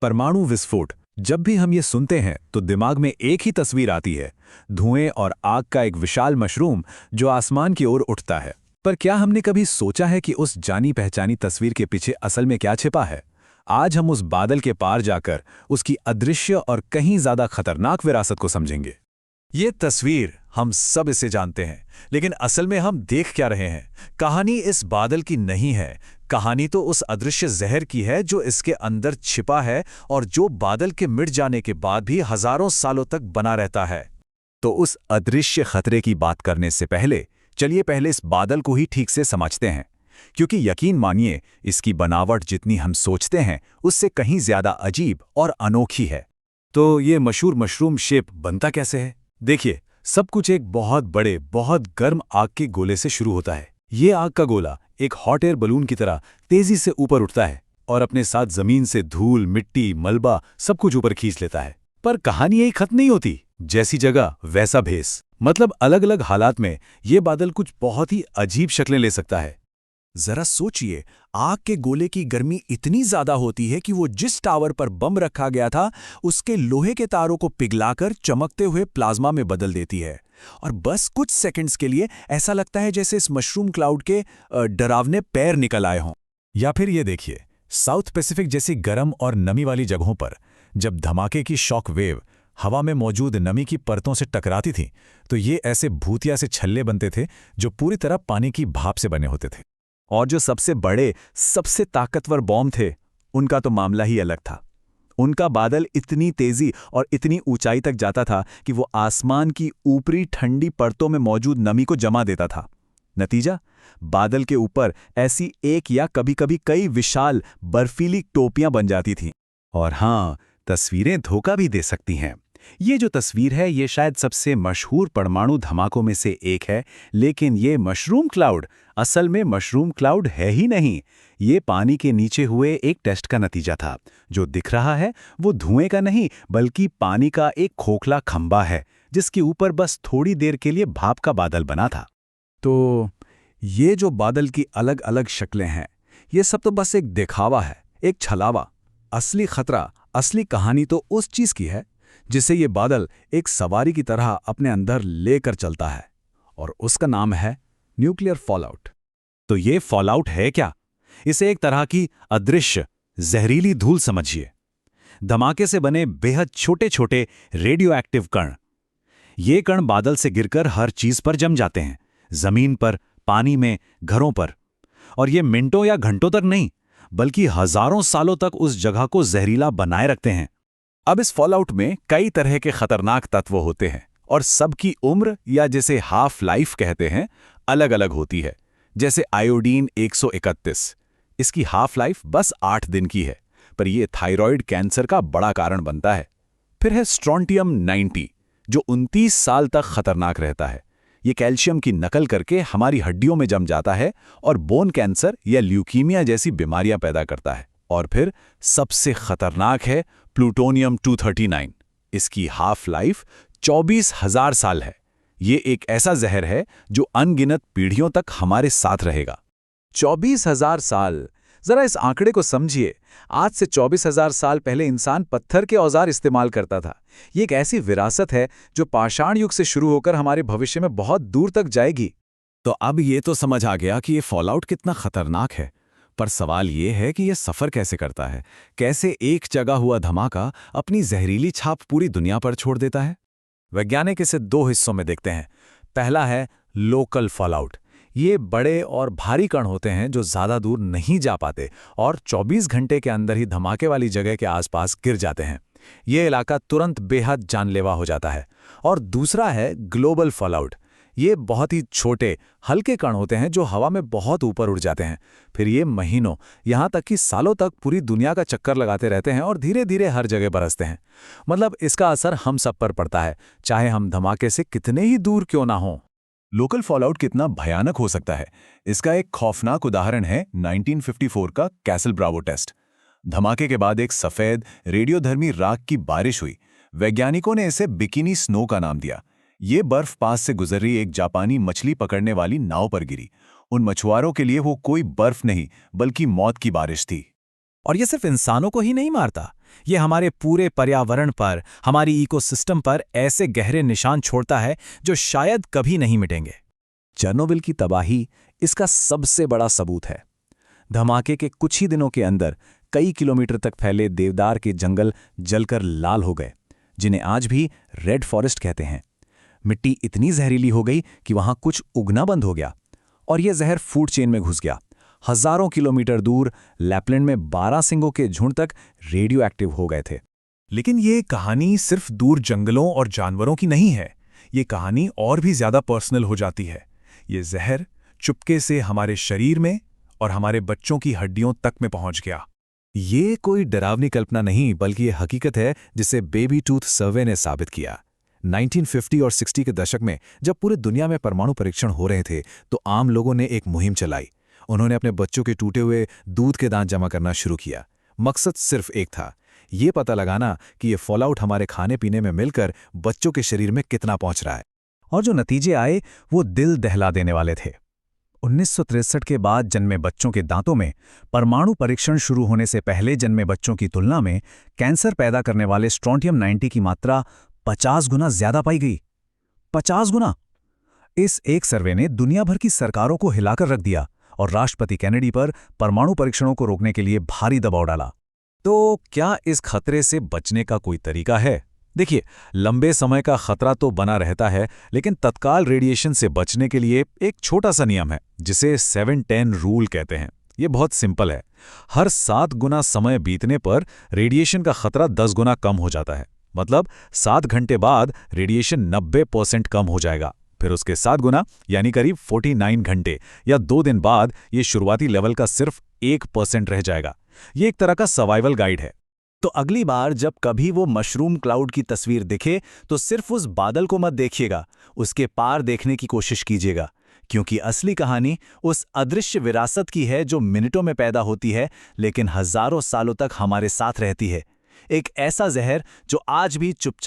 परमाणु विस्फोट। जब भी हम ये सुनते हैं तो दिमाग में एक ही तस्वीर आती है, धुएं और आग का एक विशाल मशरूम जो आसमान की ओर उठता है। पर क्या हमने कभी सोचा है कि उस जानी पहचानी तस्वीर के पीछे असल में क्या छिपा है? आज हम उस बादल के पार जाकर उसकी अदृश्य और कहीं ज्यादा खतरनाक विरासत को समझेंगे। ये तस्वीर, हम सब इसे जानते हैं, लेकिन असल में हम देख क्या रहे हैं? कहानी इस बादल की नहीं है। कहानी तो उस अदृश्य जहर की है जो इसके अंदर छिपा है और जो बादल के मिट जाने के बाद भी हजारों सालों तक बना रहता है। तो उस अदृश्य खतरे की बात करने से पहले चलिए पहले इस बादल को ही ठीक से समझते हैं, क्योंकि यकीन मानिए इसकी बनावट जितनी हम सोचते हैं उससे कहीं ज्यादा अजीब और अनोखी है। तो ये मशहूर मशरूम शेप बनता कैसे है? देखिए, सब कुछ एक बहुत बड़े, बहुत गर्म आग के गोले से शुरू होता है। ये आग का गोला एक हॉट एयर बलून की तरह तेजी से ऊपर उठता है और अपने साथ जमीन से धूल, मिट्टी, मलबा सब कुछ ऊपर खींच लेता है। पर कहानी यही खत्म नहीं होती। जैसी जगह वैसा भेस, मतलब अलग अलग हालात में ये बादल कुछ बहुत ही अजीब शक्लें ले सकता है। जरा सोचिए, आग के गोले की गर्मी इतनी ज्यादा होती है कि वो जिस टावर पर बम रखा गया था उसके लोहे के तारों को पिघलाकर चमकते हुए प्लाज्मा में बदल देती है। और बस कुछ सेकंड्स के लिए ऐसा लगता है जैसे इस मशरूम क्लाउड के डरावने पैर निकल आए हों। या फिर ये देखिए, साउथ पैसिफिक जैसी गर्म और नमी वाली जगहों पर जब धमाके की शॉक वेव हवा में मौजूद नमी की परतों से टकराती थी तो ये ऐसे भूतिया से छल्ले बनते थे जो पूरी तरह पानी की भाप से बने होते थे। और जो सबसे बड़े, सबसे ताकतवर बॉम्ब थे, उनका तो मामला ही अलग था। उनका बादल इतनी तेजी और इतनी ऊंचाई तक जाता था कि वो आसमान की ऊपरी ठंडी परतों में मौजूद नमी को जमा देता था। नतीजा, बादल के ऊपर ऐसी एक या कभी-कभी कई विशाल बर्फीली टोपियां बन जाती थीं। और हाँ, तस्वीरें धोखा भी दे सकती हैं। ये जो तस्वीर है ये शायद सबसे मशहूर परमाणु धमाकों में से एक है, लेकिन ये मशरूम क्लाउड असल में मशरूम क्लाउड है ही नहीं। ये पानी के नीचे हुए एक टेस्ट का नतीजा था। जो दिख रहा है वो धुएं का नहीं बल्कि पानी का एक खोखला खंबा है जिसके ऊपर बस थोड़ी देर के लिए भाप का बादल बना था। तो ये जो बादल की अलग अलग शक्लें हैं, ये सब तो बस एक दिखावा है, एक छलावा। असली खतरा, असली कहानी तो उस चीज की है जिसे ये बादल एक सवारी की तरह अपने अंदर लेकर चलता है, और उसका नाम है न्यूक्लियर फॉलआउट। तो ये फॉलआउट है क्या? इसे एक तरह की अदृश्य, जहरीली धूल समझिए। धमाके से बने बेहद छोटे छोटे रेडियो एक्टिव कण। ये कण बादल से गिरकर हर चीज पर जम जाते हैं, जमीन पर, पानी में, घरों पर। और ये मिनटों या घंटों तक नहीं बल्कि हजारों सालों तक उस जगह को जहरीला बनाए रखते हैं। अब इस फॉलआउट में कई तरह के खतरनाक तत्व होते हैं और सबकी उम्र या जिसे हाफ लाइफ कहते हैं अलग अलग होती है। जैसे आयोडीन 131, इसकी हाफ लाइफ बस 8 दिन की है, पर यह थायराइड कैंसर का बड़ा कारण बनता है। फिर है स्ट्रोंटियम 90 जो 29 साल तक खतरनाक रहता है। ये कैल्शियम की नकल करके हमारी हड्डियों में जम जाता है और बोन कैंसर या ल्यूकीमिया जैसी बीमारियां पैदा करता है। और फिर सबसे खतरनाक है प्लूटोनियम 239। इसकी हाफ लाइफ 24,000 साल है। ये एक ऐसा जहर है जो अनगिनत पीढ़ियों तक हमारे साथ रहेगा। 24,000 साल, जरा इस आंकड़े को समझिए। आज से 24,000 साल पहले इंसान पत्थर के औजार इस्तेमाल करता था। ये एक ऐसी विरासत है जो पाषाण युग से शुरू होकर हमारे भविष्य में बहुत दूर तक जाएगी। तो अब ये तो समझ आ गया कि ये फॉलआउट कितना खतरनाक है, पर सवाल ये है कि यह सफर कैसे करता है? कैसे एक जगह हुआ धमाका अपनी जहरीली छाप पूरी दुनिया पर छोड़ देता है? वैज्ञानिक इसे 2 हिस्सों में देखते हैं। पहला है लोकल फॉलआउट। ये बड़े और भारी कण होते हैं जो ज्यादा दूर नहीं जा पाते और 24 घंटे के अंदर ही धमाके वाली जगह के आसपास गिर जाते हैं। ये इलाका तुरंत बेहद जानलेवा हो जाता है। और दूसरा है ग्लोबल फॉलआउट। ये बहुत ही छोटे, हल्के कण होते हैं जो हवा में बहुत ऊपर उड़ जाते हैं। फिर ये महीनों, यहाँ तक कि सालों तक पूरी दुनिया का चक्कर लगाते रहते हैं और धीरे धीरे हर जगह बरसते हैं। मतलब इसका असर हम सब पर पड़ता है, चाहे हम धमाके से कितने ही दूर क्यों ना हों। लोकल फॉलआउट कितना भयानक हो सकता है, इसका एक खौफनाक उदाहरण है 1954 का कैसल ब्रावो टेस्ट। धमाके के बाद एक सफेद रेडियोधर्मी राख की बारिश हुई। वैज्ञानिकों ने इसे बिकिनी स्नो का नाम दिया। ये बर्फ पास से गुजर रही एक जापानी मछली पकड़ने वाली नाव पर गिरी। उन मछुआरों के लिए वो कोई बर्फ नहीं बल्कि मौत की बारिश थी। और ये सिर्फ इंसानों को ही नहीं मारता, ये हमारे पूरे पर्यावरण पर, हमारी इकोसिस्टम पर ऐसे गहरे निशान छोड़ता है जो शायद कभी नहीं मिटेंगे। चेरनोबिल की तबाही इसका सबसे बड़ा सबूत है। धमाके के कुछ ही दिनों के अंदर कई किलोमीटर तक फैले देवदार के जंगल जलकर लाल हो गए, जिन्हें आज भी रेड फॉरेस्ट कहते हैं। मिट्टी इतनी जहरीली हो गई कि वहां कुछ उगना बंद हो गया, और यह जहर फूड चेन में घुस गया। हजारों किलोमीटर दूर लैपलैंड में 12 सिंगों के झुंड तक रेडियो एक्टिव हो गए थे। लेकिन ये कहानी सिर्फ दूर जंगलों और जानवरों की नहीं है। ये कहानी और भी ज्यादा पर्सनल हो जाती है। ये जहर चुपके से हमारे शरीर में और हमारे बच्चों की हड्डियों तक में पहुंच गया। ये कोई डरावनी कल्पना नहीं, बल्कि ये हकीकत है जिसे बेबी टूथ सर्वे ने साबित किया। 1950 और 60 के दशक में जब पूरे दुनिया में परमाणु परीक्षण हो रहे थे, तो आम लोगों ने एक मुहिम चलाई। उन्होंने अपने बच्चों के टूटे हुए दूध के दांत जमा करना शुरू किया। मकसद सिर्फ एक था, ये पता लगाना कि ये फॉलआउट हमारे खाने पीने में मिलकर बच्चों के शरीर में कितना पहुंच रहा है। और जो नतीजे आए वो दिल दहला देने वाले थे। 1963 के बाद जन्मे बच्चों के दांतों में परमाणु परीक्षण शुरू होने से पहले जन्मे बच्चों की तुलना में कैंसर पैदा करने वाले स्ट्रोंटियम 90 की मात्रा 50 गुना ज्यादा पाई गई। 50 गुना! इस एक सर्वे ने दुनिया भर की सरकारों को हिलाकर रख दिया और राष्ट्रपति कैनेडी पर परमाणु परीक्षणों को रोकने के लिए भारी दबाव डाला। तो क्या इस खतरे से बचने का कोई तरीका है? देखिए, लंबे समय का खतरा तो बना रहता है, लेकिन तत्काल रेडिएशन से बचने के लिए एक छोटा सा नियम है, जिसे 7-10 रूल कहते हैं। ये बहुत सिंपल है। हर 7 गुना समय बीतने पर रेडिएशन का खतरा 10 गुना कम हो जाता है। मतलब 7 घंटे बाद रेडिएशन 90% कम हो जाएगा। फिर उसके 7 गुना यानी करीब 49 घंटे या 2 दिन बाद ये शुरुआती लेवल का सिर्फ 1% रह जाएगा। ये एक तरह का सर्वाइवल गाइड है। तो अगली बार जब कभी वो मशरूम क्लाउड की तस्वीर दिखे, तो सिर्फ उस बादल को मत देखिएगा, उसके पार देखने की कोशिश कीजिएगा, क्योंकि असली कहानी उस अदृश्य विरासत की है जो मिनटों में पैदा होती है लेकिन हजारों सालों तक हमारे साथ रहती है। एक ऐसा जहर जो आज भी चुपचाप